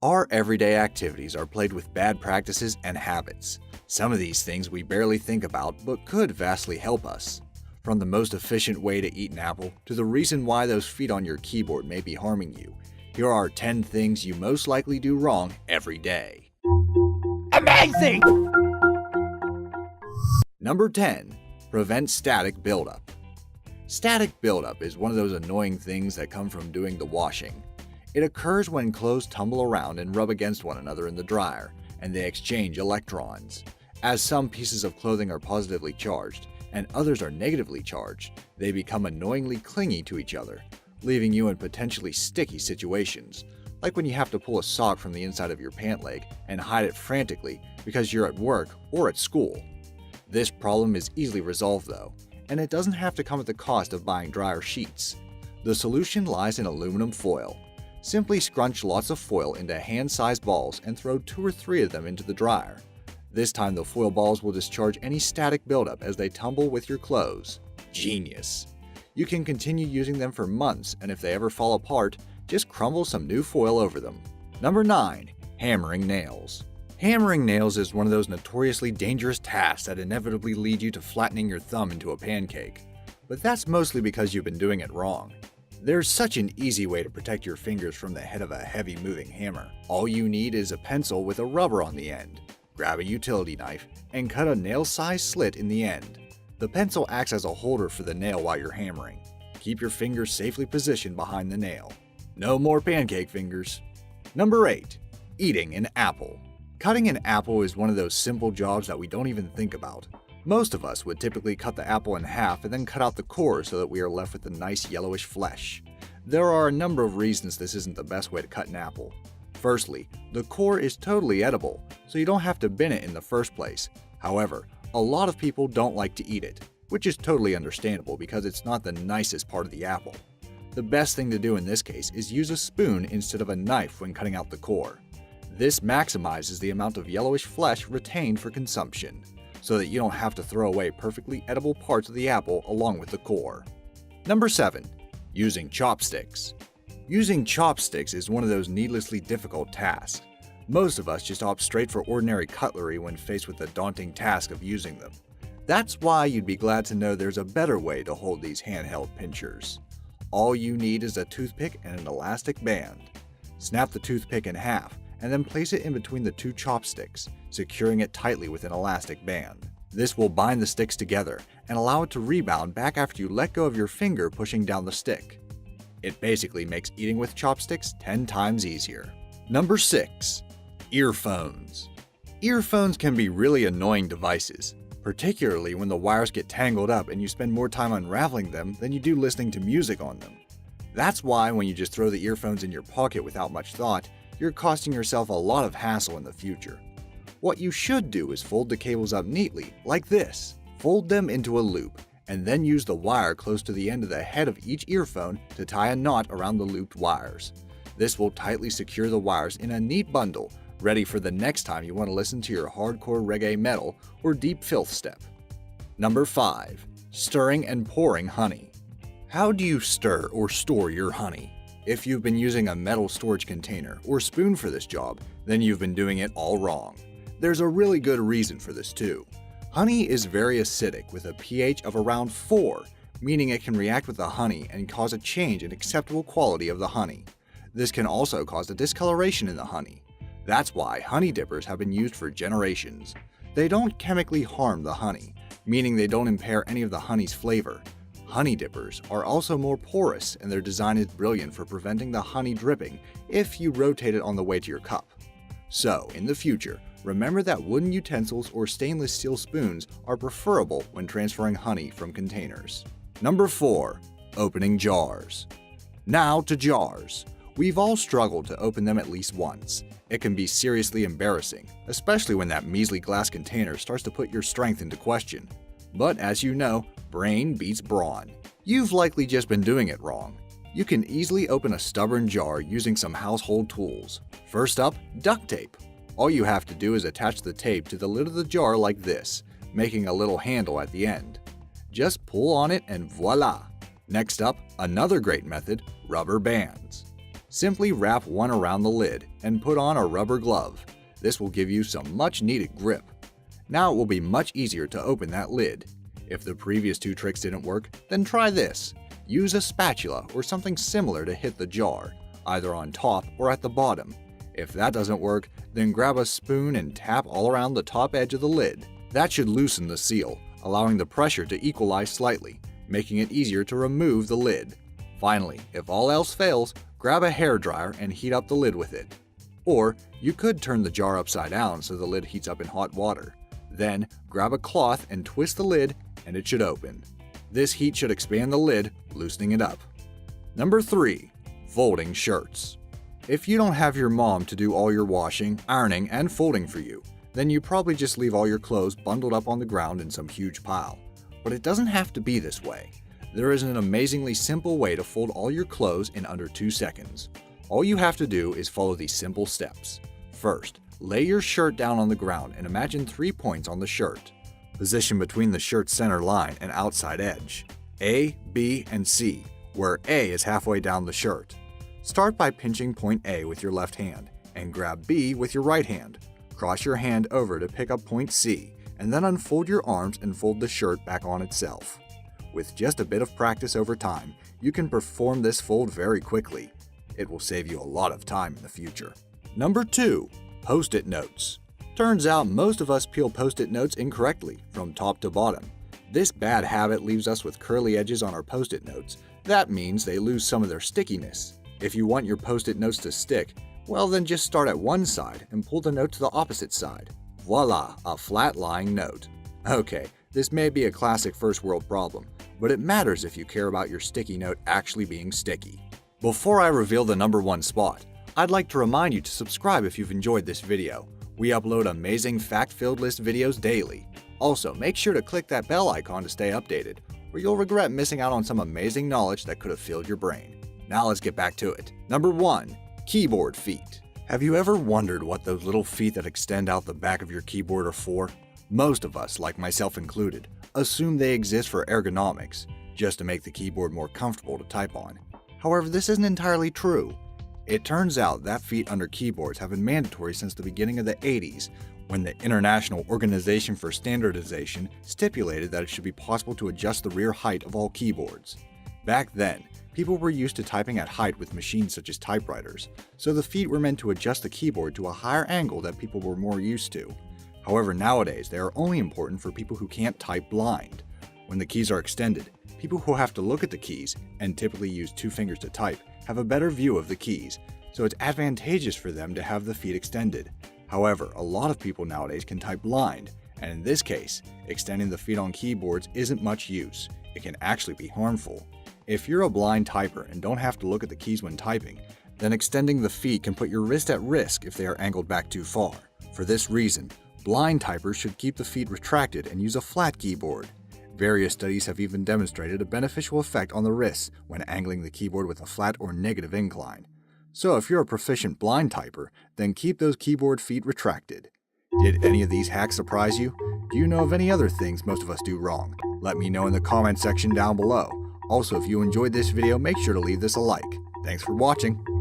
Our everyday activities are plagued with bad practices and habits. Some of these things we barely think about but could vastly help us. From the most efficient way to eat an apple to the reason why those feet on your keyboard may be harming you, here are 10 things you most likely do wrong every day. Amazing! Number 10. Prevent static buildup. Static buildup is one of those annoying things that come from doing the washing. It occurs when clothes tumble around and rub against one another in the dryer, and they exchange electrons. As some pieces of clothing are positively charged, and others are negatively charged, they become annoyingly clingy to each other, leaving you in potentially sticky situations, like when you have to pull a sock from the inside of your pant leg and hide it frantically because you're at work or at school. This problem is easily resolved though, and it doesn't have to come at the cost of buying dryer sheets. The solution lies in aluminum foil. Simply scrunch lots of foil into hand-sized balls and throw 2 or 3 of them into the dryer. This time the foil balls will discharge any static buildup as they tumble with your clothes. Genius! You can continue using them for months, and if they ever fall apart, just crumble some new foil over them. Number 9. Hammering nails. Hammering nails is one of those notoriously dangerous tasks that inevitably lead you to flattening your thumb into a pancake. But that's mostly because you've been doing it wrong. There's such an easy way to protect your fingers from the head of a heavy moving hammer. All you need is a pencil with a rubber on the end. Grab a utility knife and cut a nail-sized slit in the end. The pencil acts as a holder for the nail while you're hammering. Keep your fingers safely positioned behind the nail. No more pancake fingers. Number 8. Eating an apple. Cutting an apple is one of those simple jobs that we don't even think about. Most of us would typically cut the apple in half and then cut out the core so that we are left with the nice yellowish flesh. There are a number of reasons this isn't the best way to cut an apple. Firstly, the core is totally edible, so you don't have to bin it in the first place. However, a lot of people don't like to eat it, which is totally understandable because it's not the nicest part of the apple. The best thing to do in this case is use a spoon instead of a knife when cutting out the core. This maximizes the amount of yellowish flesh retained for consumption, so that you don't have to throw away perfectly edible parts of the apple along with the core. Number 7. Using chopsticks. Using chopsticks is one of those needlessly difficult tasks. Most of us just opt straight for ordinary cutlery when faced with the daunting task of using them. That's why you'd be glad to know there's a better way to hold these handheld pinchers. All you need is a toothpick and an elastic band. Snap the toothpick in half and then place it in between the 2 chopsticks, securing it tightly with an elastic band. This will bind the sticks together and allow it to rebound back after you let go of your finger pushing down the stick. It basically makes eating with chopsticks 10 times easier. Number 6. Earphones. Earphones can be really annoying devices, particularly when the wires get tangled up and you spend more time unraveling them than you do listening to music on them. That's why when you just throw the earphones in your pocket without much thought, you're costing yourself a lot of hassle in the future. What you should do is fold the cables up neatly, like this. Fold them into a loop, and then use the wire close to the end of the head of each earphone to tie a knot around the looped wires. This will tightly secure the wires in a neat bundle, ready for the next time you want to listen to your hardcore reggae metal or deep filth step. Number 5. Stirring and pouring honey. How do you stir or store your honey? If you've been using a metal storage container or spoon for this job, then you've been doing it all wrong. There's a really good reason for this too. Honey is very acidic with a pH of around 4, meaning it can react with the honey and cause a change in acceptable quality of the honey. This can also cause a discoloration in the honey. That's why honey dippers have been used for generations. They don't chemically harm the honey, meaning they don't impair any of the honey's flavor. Honey dippers are also more porous, and their design is brilliant for preventing the honey dripping if you rotate it on the way to your cup. So, in the future, remember that wooden utensils or stainless steel spoons are preferable when transferring honey from containers. Number 4. Opening jars. Now to jars. We've all struggled to open them at least once. It can be seriously embarrassing, especially when that measly glass container starts to put your strength into question. But as you know, brain beats brawn. You've likely just been doing it wrong. You can easily open a stubborn jar using some household tools. First up, duct tape. All you have to do is attach the tape to the lid of the jar like this, making a little handle at the end. Just pull on it and voila! Next up, another great method, rubber bands. Simply wrap one around the lid and put on a rubber glove. This will give you some much needed grip. Now it will be much easier to open that lid. If the previous two tricks didn't work, then try this. Use a spatula or something similar to hit the jar, either on top or at the bottom. If that doesn't work, then grab a spoon and tap all around the top edge of the lid. That should loosen the seal, allowing the pressure to equalize slightly, making it easier to remove the lid. Finally, if all else fails, grab a hairdryer and heat up the lid with it. Or, you could turn the jar upside down so the lid heats up in hot water. Then, grab a cloth and twist the lid, and it should open. This heat should expand the lid, loosening it up. Number 3. Folding shirts. If you don't have your mom to do all your washing, ironing, and folding for you, then you probably just leave all your clothes bundled up on the ground in some huge pile. But it doesn't have to be this way. There is an amazingly simple way to fold all your clothes in under 2 seconds. All you have to do is follow these simple steps. First, lay your shirt down on the ground and imagine 3 points on the shirt. Position between the shirt's center line and outside edge. A, B, and C, where A is halfway down the shirt. Start by pinching point A with your left hand and grab B with your right hand. Cross your hand over to pick up point C, and then unfold your arms and fold the shirt back on itself. With just a bit of practice over time, you can perform this fold very quickly. It will save you a lot of time in the future. Number 2. Post-it notes. Turns out most of us peel Post-it notes incorrectly, from top to bottom. This bad habit leaves us with curly edges on our Post-it notes. That means they lose some of their stickiness. If you want your Post-it notes to stick, well then just start at one side and pull the note to the opposite side. Voila, a flat-lying note. Okay, this may be a classic first world problem, but it matters if you care about your sticky note actually being sticky. Before I reveal the number 1 spot, I'd like to remind you to subscribe if you've enjoyed this video. We upload amazing fact-filled list videos daily. Also, make sure to click that bell icon to stay updated, or you'll regret missing out on some amazing knowledge that could have filled your brain. Now let's get back to it. Number 1. Keyboard feet. Have you ever wondered what those little feet that extend out the back of your keyboard are for? Most of us, like myself included, assume they exist for ergonomics, just to make the keyboard more comfortable to type on. However, this isn't entirely true. It turns out that feet under keyboards have been mandatory since the beginning of the 80s, when the International Organization for Standardization stipulated that it should be possible to adjust the rear height of all keyboards. Back then, people were used to typing at height with machines such as typewriters, so the feet were meant to adjust the keyboard to a higher angle that people were more used to. However, nowadays, they are only important for people who can't type blind. When the keys are extended, people who have to look at the keys, and typically use 2 fingers to type, have a better view of the keys, so it's advantageous for them to have the feet extended. However, a lot of people nowadays can type blind, and in this case, extending the feet on keyboards isn't much use. It can actually be harmful. If you're a blind typer and don't have to look at the keys when typing, then extending the feet can put your wrist at risk if they are angled back too far. For this reason, blind typers should keep the feet retracted and use a flat keyboard. Various studies have even demonstrated a beneficial effect on the wrists when angling the keyboard with a flat or negative incline. So if you're a proficient blind typer, then keep those keyboard feet retracted. Did any of these hacks surprise you? Do you know of any other things most of us do wrong? Let me know in the comment section down below. Also, if you enjoyed this video, make sure to leave this a like. Thanks for watching.